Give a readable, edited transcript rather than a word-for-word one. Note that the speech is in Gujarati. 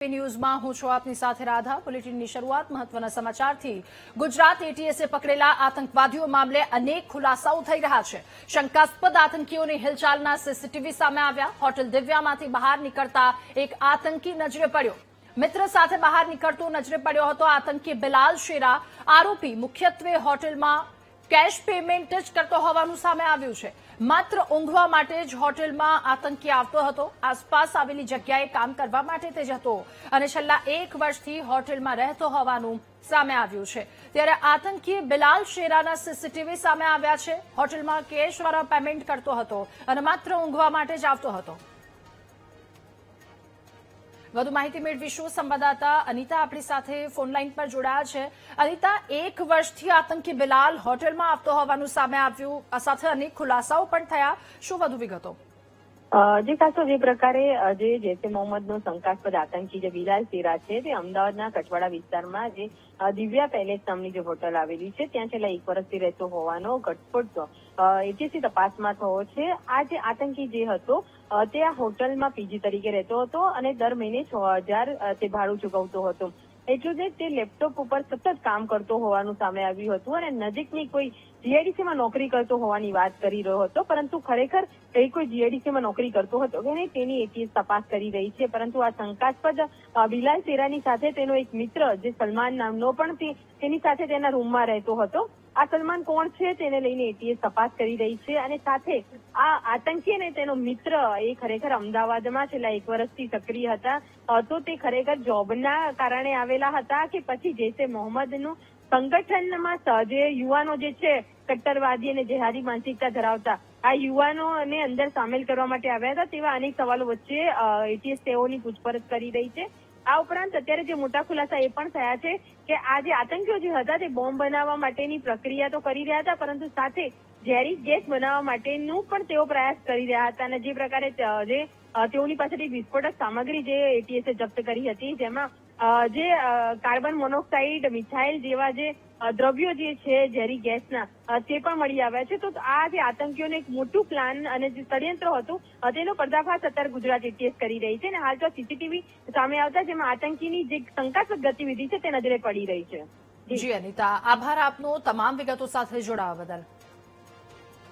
ન્યૂઝમાં હું છું આપની સાથે રાધા। બુલેટિનની શરૂઆત મહત્વના સમાચારથી। ગુજરાત એટીએસે પકડેલા આતંકવાદીઓ મામલે અનેક ખુલાસાઓ થઈ રહ્યા છે। શંકાસ્પદ આતંકીઓની હિલચાલના સીસીટીવી સામે આવ્યા। હોટેલ દિવ્યામાંથી બહાર નીકળતા એક આતંકી નજરે પડ્યો। મિત્ર સાથે બહાર નીકળતો નજરે પડ્યો હતો આતંકી બિલાલ શેરા। આરોપી મુખ્યત્વે હોટેલમાં કેશ પેમેન્ટ જ કરતો હોવાનું સામે આવ્યું છે। માત્ર ઊંઘવા માટે જ હોટેલમાં આતંકી આવતો હતો। આસપાસ આવેલી જગ્યાએ કામ કરવા માટે તે જતો અને છેલ્લા 1 વર્ષથી હોટેલમાં રહેતો હોવાનું સામે આવ્યું છે। ત્યારે આતંકી બિલાલ શેરાના સીસીટીવી સામે આવ્યા છે। હોટેલમાં કેશ દ્વારા પેમેન્ટ કરતો હતો અને માત્ર ઊંઘવા માટે જ આવતો હતો। વધુ માહિતી મેળવીશું। સંવાદદાતા અનિતા આપણી સાથે ફોનલાઈન પર જોડાયા છે। અનિતા, 1 વર્ષથી આતંકી બિલાલ હોટેલમાં આવતો હોવાનું સામે આવ્યું, આ સાથે અનેક ખુલાસાઓ પણ થયા, શું વધુ વિગતો? જે ખાસો જે પ્રકારે જે જૈશે મોહમ્મદનો શંકાસ્પદ આતંકી જે બિલાલ શેરા છે તે અમદાવાદના કઠવાડા વિસ્તારમાં જે દિવ્યા પેલેસ નામની જે હોટલ આવેલી છે ત્યાં છેલ્લા 1 વર્ષથી રહેતો હોવાનો ઘટસ્ફોટ એટીએસની તપાસમાં થયો છે। આ જે આતંકી જે હતો તે આ હોટલમાં પીજી તરીકે રહેતો હતો અને દર મહિને 6,000 તે ભાડું ચૂકવતો હતો। એટલું જ તે લેપટોપ ઉપર સતત કામ કરતો હોવાનું સામે આવ્યું હતું અને નજીકની કોઈ જીઆઈડીસીમાં નોકરી કરતો હોવાની વાત કરી રહ્યો હતો, પરંતુ ખરેખર એ કોઈ જીઆઈડીસીમાં નોકરી કરતો હતો કે નહીં તેની એટીએસ તપાસ કરી રહી છે। પરંતુ આ શંકાસ્પદ બિલાલ શેરાની સાથે તેનો એક મિત્ર જે સલમાન નામનો પણ તેની સાથે તેના રૂમમાં રહેતો હતો। આ સલમાન કોણ છે તેને લઈને એટીએસ તપાસ કરી રહી છે અને સાથે આ આતંકી અને તેનો મિત્ર એ ખરેખર અમદાવાદમાં છેલ્લા 1 વર્ષથી સક્રિય હતા। તો તે ખરેખર જોબના કારણે આવેલા હતા કે પછી જૈશે મોહમ્મદનું સંગઠનમાં જે યુવાનો જે છે કટ્ટરવાદી અને જેહાદી માનસિકતા ધરાવતા આ યુવાનોને અંદર સામેલ કરવા માટે આવ્યા હતા તેવા અનેક સવાલો વચ્ચે એટીએસ તેઓની પૂછપરછ કરી રહી છે। આ ઉપરાંત અત્યારે જે મોટા ખુલાસા એ પણ થયા છે કે આ જે આતંકીઓ જે હતા તે બોમ્બ બનાવવા માટેની પ્રક્રિયા તો કરી રહ્યા હતા, પરંતુ સાથે ઝેરી ગેસ બનાવવા માટેનું પણ તેઓ પ્રયાસ કરી રહ્યા હતા અને જે પ્રકારે જે તેઓની પાસેથી વિસ્ફોટક સામગ્રી જે એટીએસે જપ્ત કરી હતી જેમાં જે કાર્બન મોનોક્સાઇડ, મિથાઇલ જેવા જે દ્રવ્યો જે છે ઝેરી ગેસના તે પણ મળી આવ્યા છે। તો આ જે આતંકીઓને એક મોટું પ્લાન અને જે ષડયંત્ર હતું તેનો પર્દાફાશ અત્યારે ગુજરાત એટીએસ કરી રહી છે અને હાલ તો સીસીટીવી સામે આવતા જેમાં આતંકીની જે શંકાસ્પદ ગતિવિધિ છે તે નજરે પડી રહી છે। જી અનિતા, આભાર આપનો તમામ વિગતો સાથે જોડાવા બદલ।